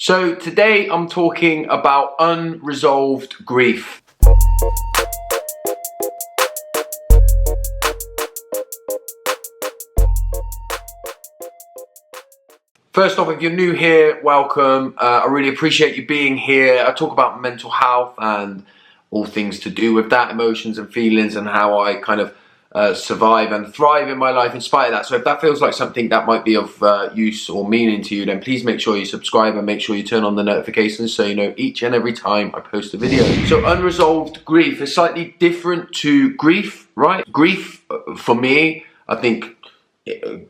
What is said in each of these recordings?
So today I'm talking about unresolved grief. First off, if you're new here, welcome. I really appreciate you being here. I talk about mental health and all things to do with that, emotions and feelings, and how I kind of survive and thrive in my life in spite of that. So if that feels like something that might be of use or meaning to you, then please make sure you subscribe and make sure you turn on the notifications so you know each and every time I post a video. So unresolved grief is slightly different to grief, right? Grief, for me, I think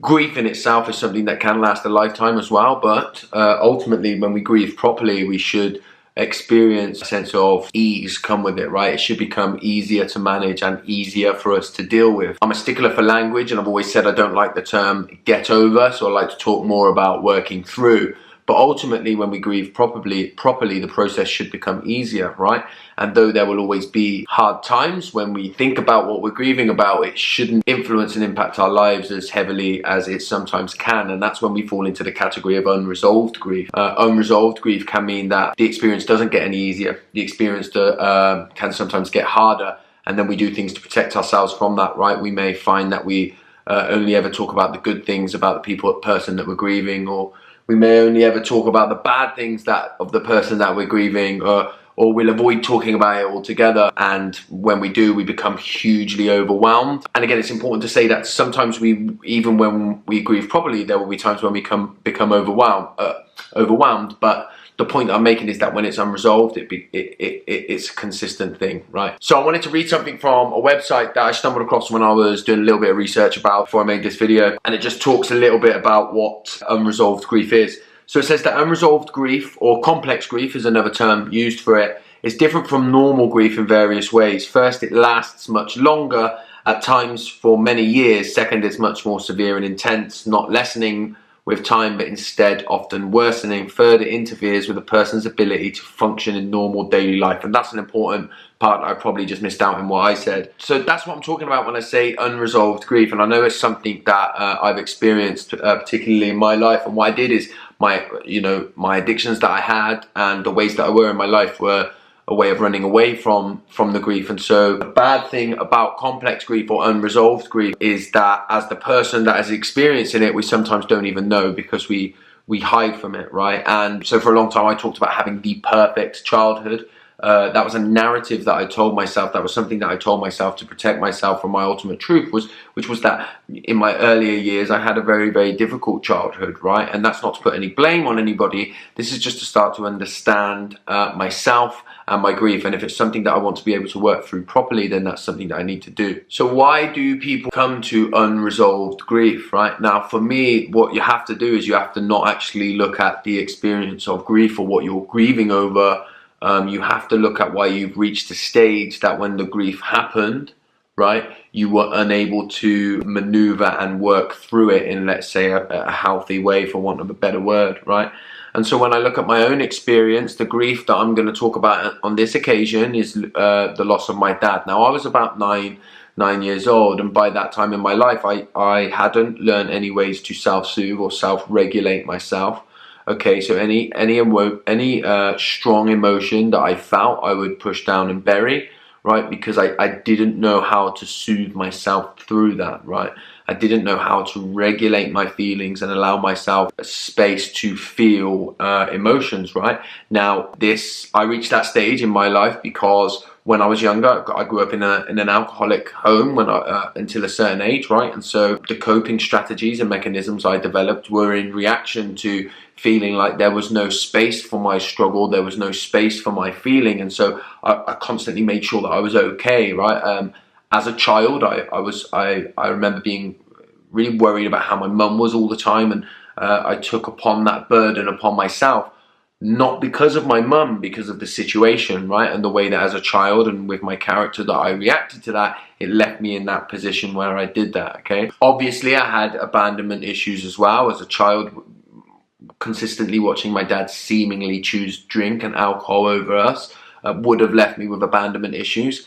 grief in itself is something that can last a lifetime as well, but ultimately when we grieve properly, we should experience a sense of ease come with it, right? It should become easier to manage and easier for us to deal with. I'm a stickler for language, and I've always said I don't like the term get over, so I like to talk more about working through. But ultimately, when we grieve properly, the process should become easier, right? And though there will always be hard times when we think about what we're grieving about, it shouldn't influence and impact our lives as heavily as it sometimes can. And that's when we fall into the category of unresolved grief. Unresolved grief can mean that the experience doesn't get any easier. The experience can sometimes get harder. And then we do things to protect ourselves from that, right? We may find that we only ever talk about the good things about the person that we're grieving, or we may only ever talk about the bad things of the person that we're grieving, or we'll avoid talking about it altogether. And when we do, we become hugely overwhelmed. And again, it's important to say that sometimes even when we grieve properly, there will be times when we become overwhelmed. But the point I'm making is that when it's unresolved, it's a consistent thing, right? So I wanted to read something from a website that I stumbled across when I was doing a little bit of research about before I made this video. And it just talks a little bit about what unresolved grief is. So it says that unresolved grief, or complex grief is another term used for it, is different from normal grief in various ways. First, it lasts much longer, at times for many years. Second, it's much more severe and intense, not lessening with time, but instead often worsening. Third, it interferes with a person's ability to function in normal daily life. And that's an important part I probably just missed out in what I said. So that's what I'm talking about when I say unresolved grief. And I know it's something that I've experienced, particularly in my life. And what I did is my addictions that I had and the ways that I were in my life were a way of running away from the grief. And so the bad thing about complex grief or unresolved grief is that as the person that is experiencing it, we sometimes don't even know because we hide from it, right? And so for a long time I talked about having the perfect childhood. That was a narrative that I told myself. That was something that I told myself to protect myself from my ultimate truth, which was that in my earlier years I had a very, very difficult childhood, right? And that's not to put any blame on anybody. This is just to start to understand myself and my grief. And if it's something that I want to be able to work through properly, then that's something that I need to do. So why do people come to unresolved grief, right? Now, for me, what you have to do is you have to not actually look at the experience of grief or what you're grieving over. You have to look at why you've reached a stage that when the grief happened, right, you were unable to maneuver and work through it in, let's say, a healthy way, for want of a better word, right? And so when I look at my own experience, the grief that I'm going to talk about on this occasion is the loss of my dad. Now, I was about nine years old, and by that time in my life, I hadn't learned any ways to self-soothe or self-regulate myself. Okay, so any strong emotion that I felt, I would push down and bury, right? Because I didn't know how to soothe myself through that, right? I didn't know how to regulate my feelings and allow myself a space to feel emotions, right? Now, I reached that stage in my life because when I was younger, I grew up in an alcoholic home until a certain age, right? And so the coping strategies and mechanisms I developed were in reaction to feeling like there was no space for my struggle, there was no space for my feeling, and so I constantly made sure that I was okay, right? As a child, I remember being really worried about how my mum was all the time, and I took upon that burden upon myself, not because of my mum, because of the situation, right? And the way that as a child and with my character that I reacted to that, it left me in that position where I did that, okay? Obviously, I had abandonment issues as well as a child. Consistently watching my dad seemingly choose drink and alcohol over us would have left me with abandonment issues.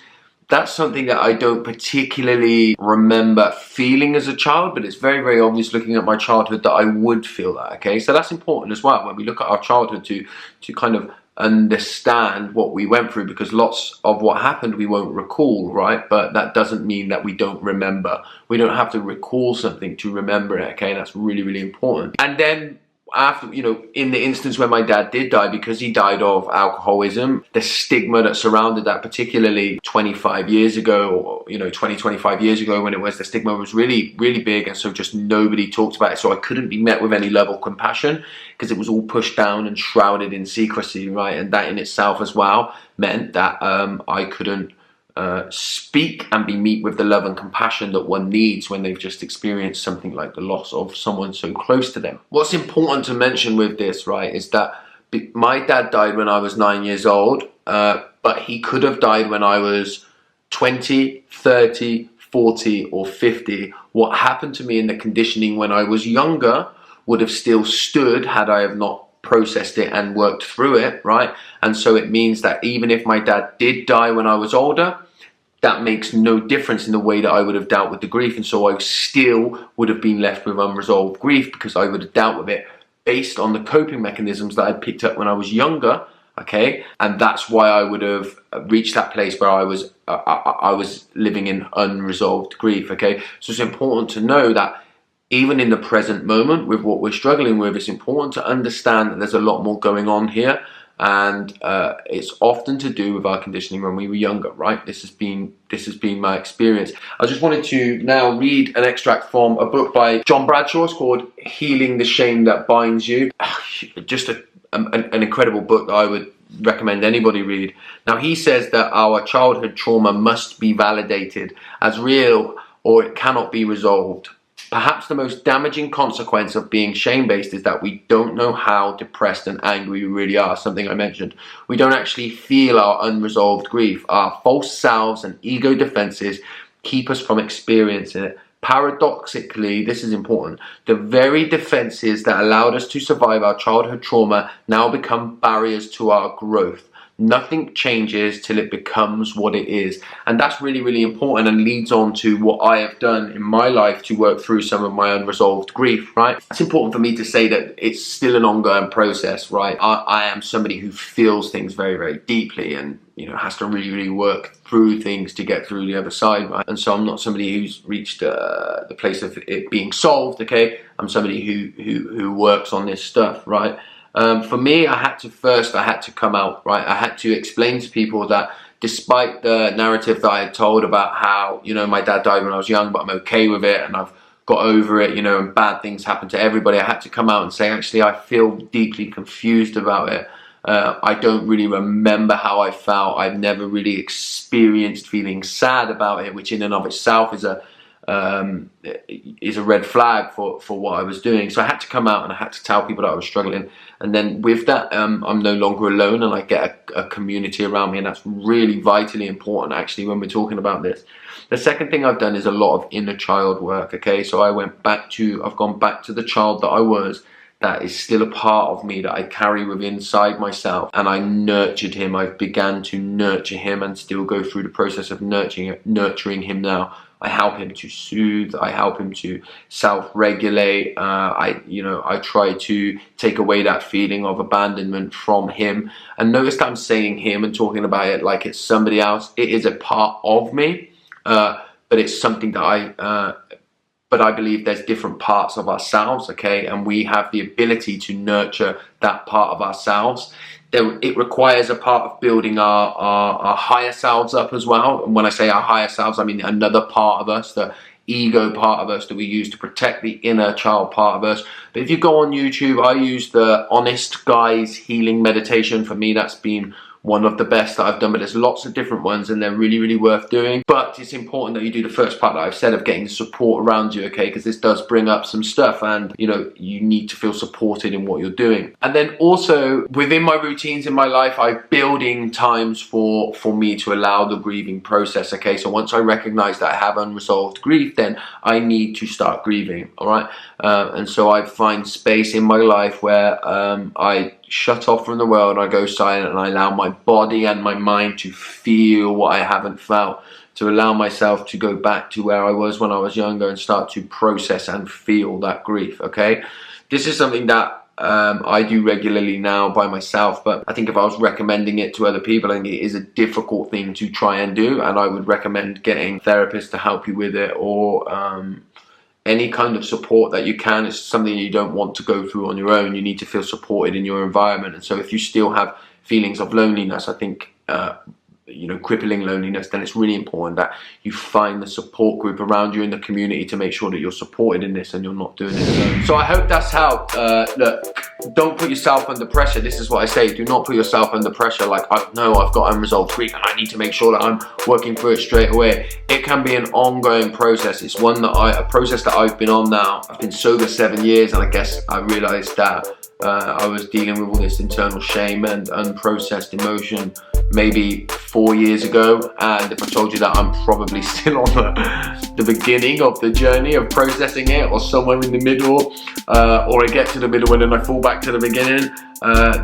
that's something that I don't particularly remember feeling as a child, but it's very, very obvious looking at my childhood that I would feel that, okay? So that's important as well when we look at our childhood to kind of understand what we went through, because lots of what happened we won't recall, right? But that doesn't mean that we don't remember. We don't have to recall something to remember it, okay? That's really, really important. And then after, in the instance when my dad did die, because he died of alcoholism, the stigma that surrounded that, particularly 25 years ago, or 25 years ago when it was, the stigma was really, really big, and so just nobody talked about it. So I couldn't be met with any level of compassion because it was all pushed down and shrouded in secrecy, right? And that in itself as well meant that I couldn't speak and be met with the love and compassion that one needs when they've just experienced something like the loss of someone so close to them. What's important to mention with this, right, is that my dad died when I was 9 years old, but he could have died when I was 20, 30, 40 or 50. What happened to me in the conditioning when I was younger would have still stood had I have not processed it and worked through it, right? And so it means that even if my dad did die when I was older, that makes no difference in the way that I would have dealt with the grief. And so I still would have been left with unresolved grief, because I would have dealt with it based on the coping mechanisms that I picked up when I was younger, okay? And that's why I would have reached that place where I was living in unresolved grief, okay? So it's important to know that even in the present moment with what we're struggling with, it's important to understand that there's a lot more going on here, and it's often to do with our conditioning when we were younger, right? This has been my experience. I just wanted to now read an extract from a book by John Bradshaw. It's called Healing the Shame That Binds You. Just an incredible book that I would recommend anybody read. Now, he says that our childhood trauma must be validated as real, or it cannot be resolved. Perhaps the most damaging consequence of being shame-based is that we don't know how depressed and angry we really are, something I mentioned. We don't actually feel our unresolved grief. Our false selves and ego defenses keep us from experiencing it. Paradoxically, this is important, the very defenses that allowed us to survive our childhood trauma now become barriers to our growth. Nothing changes till it becomes what it is. And that's really, really important, and leads on to what I have done in my life to work through some of my unresolved grief, right? It's important for me to say that it's still an ongoing process, right? I am somebody who feels things very, very deeply, and has to really, really work through things to get through the other side, right? And so I'm not somebody who's reached the place of it being solved, okay? I'm somebody who works on this stuff, right? For me, I had to come out, right? I had to explain to people that despite the narrative that I had told about how, my dad died when I was young, but I'm okay with it and I've got over it, and bad things happen to everybody. I had to come out and say, actually, I feel deeply confused about it. I don't really remember how I felt. I've never really experienced feeling sad about it, which in and of itself is a red flag for what I was doing. So I had to come out and I had to tell people that I was struggling. And then with that, I'm no longer alone, and I get a community around me, and that's really vitally important actually when we're talking about this. The second thing I've done is a lot of inner child work, okay? So I've gone back to the child that I was, that is still a part of me that I carry within inside myself, and I nurtured him. I've began to nurture him and still go through the process of nurturing him now. I help him to soothe. I help him to self-regulate. I try to take away that feeling of abandonment from him. And notice that I'm saying him and talking about it like it's somebody else. It is a part of me, but it's something that but I believe there's different parts of ourselves, okay? And we have the ability to nurture that part of ourselves. It requires a part of building our higher selves up as well. And when I say our higher selves, I mean another part of us, the ego part of us that we use to protect the inner child part of us. But if you go on YouTube, I use the Honest Guys Healing Meditation. For me, that's been one of the best that I've done, but there's lots of different ones and they're really, really worth doing. But it's important that you do the first part that I've said of getting support around you, okay? Because this does bring up some stuff, and you need to feel supported in what you're doing. And then also within my routines in my life, I'm building times for me to allow the grieving process, okay? So once I recognize that I have unresolved grief, then I need to start grieving, all right? And so I find space in my life where I shut off from the world, I go silent, and I allow my body and my mind to feel what I haven't felt, to allow myself to go back to where I was when I was younger and start to process and feel that grief, okay? This is something that I do regularly now by myself, but I think if I was recommending it to other people, I think it is a difficult thing to try and do, and I would recommend getting therapists to help you with it, or any kind of support that you can. It's something you don't want to go through on your own. You need to feel supported in your environment. And so if you still have feelings of loneliness, I think crippling loneliness, then it's really important that you find the support group around you in the community to make sure that you're supported in this and you're not doing it alone. So I hope that's helped. Look, don't put yourself under pressure. This is what I say. Do not put yourself under pressure. Like, I know I've got unresolved grief and I need to make sure that I'm working through it straight away. It can be an ongoing process. It's a process that I've been on now. I've been sober 7 years, and I guess I realized that I was dealing with all this internal shame and unprocessed emotion maybe 4 years ago, and if I told you that I'm probably still on the beginning of the journey of processing it, or somewhere in the middle, or I get to the middle and then I fall back to the beginning,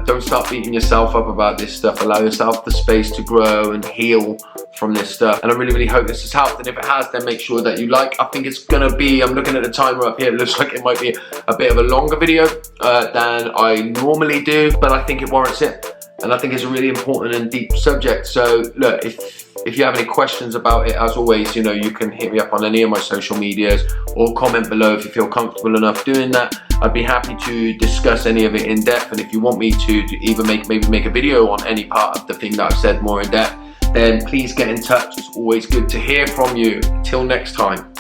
don't start beating yourself up about this stuff. Allow yourself the space to grow and heal from this stuff, and I really hope this has helped. And if it has, then make sure that you I think it's gonna be, I'm looking at the timer up here, it looks like it might be a bit of a longer video than I normally do, but I think it warrants it. And I think it's a really important and deep subject. So look, if you have any questions about it, as always, you can hit me up on any of my social medias, or comment below if you feel comfortable enough doing that. I'd be happy to discuss any of it in depth. And if you want me to even maybe make a video on any part of the thing that I've said more in depth, then please get in touch. It's always good to hear from you. Till next time.